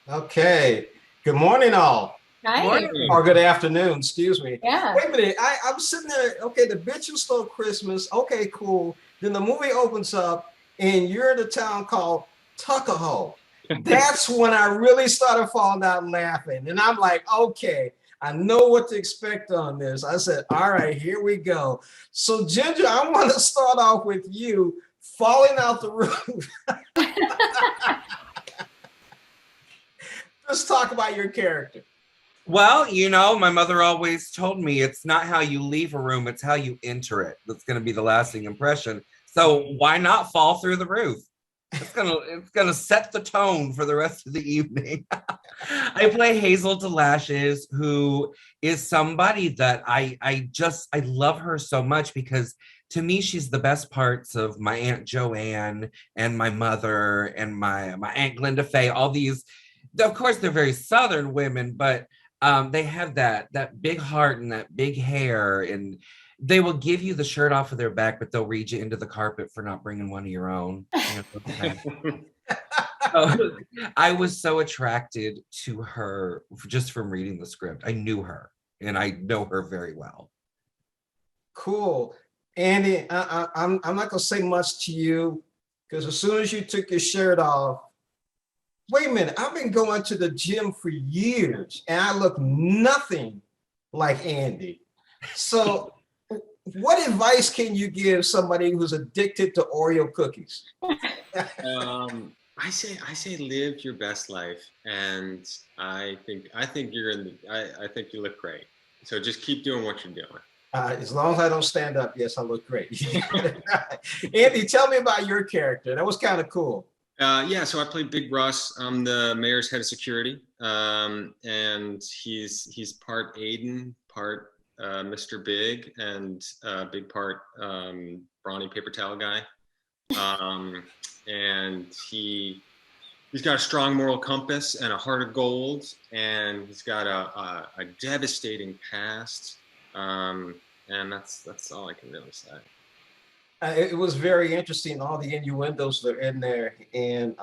Okay. Good morning, all. Hi. Morning. Or good afternoon, excuse me. Yeah. Wait a minute. I'm sitting there. Okay, the bitch who stole Christmas. Okay, cool. Then the movie opens up, and you're in a town called Tuckahoe. That's when I really started falling out laughing. And I'm like, okay, I know what to expect on this. I said, all right, here we go. So, Ginger, I want to start off with you falling out the roof. Let's talk about your character. Well, my mother always told me it's not how you leave a room, it's how you enter it. That's going to be the lasting impression. So why not fall through the roof? It's gonna set the tone for the rest of the evening. I play Hazel Delashes, who is somebody that I love her so much because to me she's the best parts of my Aunt Joanne and my mother and my Aunt Glenda Faye. All these, of course, they're very Southern women, but they have that big heart and that big hair, and they will give you the shirt off of their back, but they'll read you into the carpet for not bringing one of your own. So, I was so attracted to her just from reading the script. I knew her, and I know her very well. Cool. Andy, I'm not gonna say much to you because as soon as you took your shirt off, wait a minute, I've been going to the gym for years and I look nothing like Andy. So what advice can you give somebody who's addicted to Oreo cookies? I say live your best life, and I think I think you look great. So just keep doing what you're doing. As long as I don't stand up, yes, I look great. Andy, tell me about your character. That was kind of cool. Yeah, so I played Big Russ. I'm the mayor's head of security, and he's part Aiden, part Mr. Big, and big part brawny paper towel guy. Um, and he's got a strong moral compass and a heart of gold, and he's got a devastating past. And that's all I can really say. It was very interesting, all the innuendos that are in there. And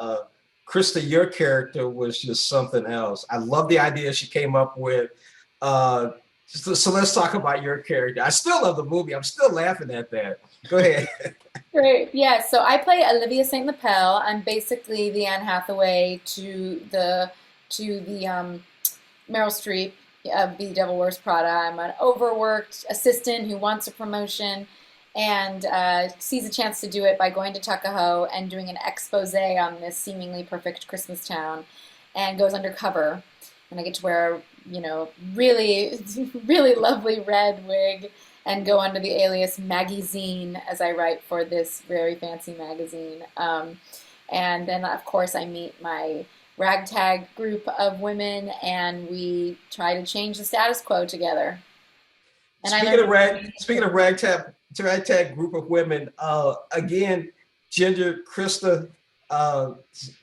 Krista, your character was just something else. I love the idea she came up with. So let's talk about your character. I still love the movie. I'm still laughing at that. Go ahead. Great. Yeah. So I play Olivia St. Lepel. I'm basically the Anne Hathaway to the Meryl Streep of The Devil Wears Prada. I'm an overworked assistant who wants a promotion and sees a chance to do it by going to Tuckahoe and doing an expose on this seemingly perfect Christmas town, and goes undercover. And I get to wear, really, really lovely red wig and go under the alias Magazine as I write for this very fancy magazine. And then, of course, I meet my ragtag group of women and we try to change the status quo together. And Speaking of ragtag group of women, again, Ginger, Krista, uh,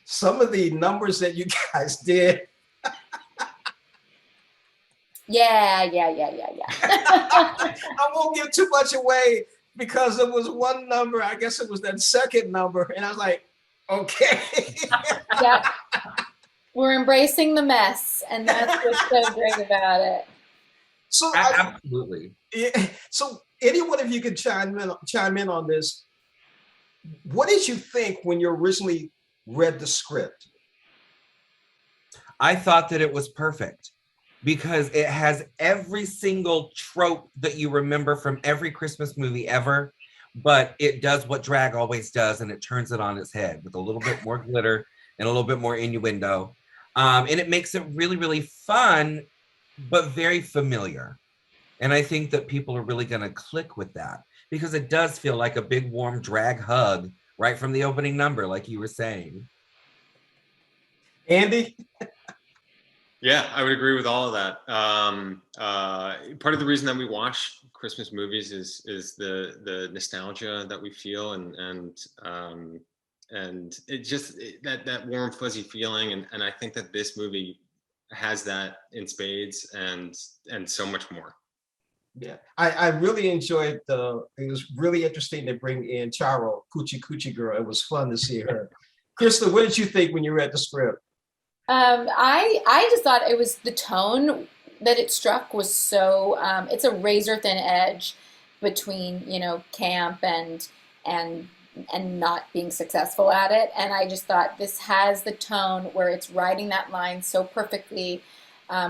some of the numbers that you guys did. Yeah. I won't give too much away because it was one number. I guess it was that second number, and I was like, okay. Yeah. We're embracing the mess, and that's what's so great about it. So Absolutely. so any one of you could chime in on this. What did you think when you originally read the script? I thought that it was perfect because it has every single trope that you remember from every Christmas movie ever, but it does what drag always does, and it turns it on its head with a little bit more glitter and a little bit more innuendo. And it makes it really, really fun, but very familiar. And I think that people are really going to click with that because it does feel like a big, warm drag hug right from the opening number, like you were saying. Andy? Yeah, I would agree with all of that. Part of the reason that we watch Christmas movies is the nostalgia that we feel, and it just that warm fuzzy feeling, and I think that this movie has that in spades, and so much more. Yeah, I really enjoyed it was really interesting to bring in Charo, Coochie Coochie Girl. It was fun to see her. Krista, what did you think when you read the script? I just thought it was the tone that it struck was so it's a razor thin edge between camp and and not being successful at it. And I just thought this has the tone where it's writing that line so perfectly,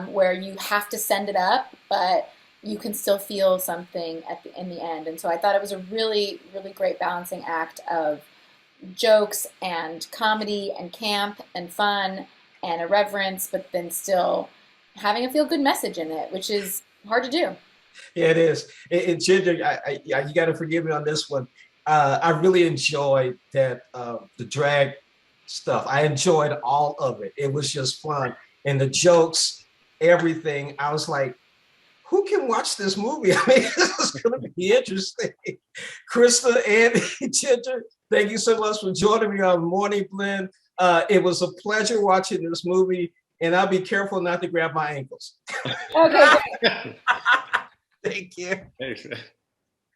where you have to send it up, but you can still feel something in the end. And so I thought it was a really, really great balancing act of jokes and comedy and camp and fun and irreverence, but then still having a feel good message in it, which is hard to do. Yeah, it is. And Ginger, you got to forgive me on this one. I really enjoyed that the drag stuff. I enjoyed all of it. It was just fun, and the jokes, everything. I was like, who can watch this movie? I mean, this is going to be interesting. Krista and Ginger, thank you so much for joining me on Morning Blend. It was a pleasure watching this movie, and I'll be careful not to grab my ankles. Okay. Thank you. Thanks.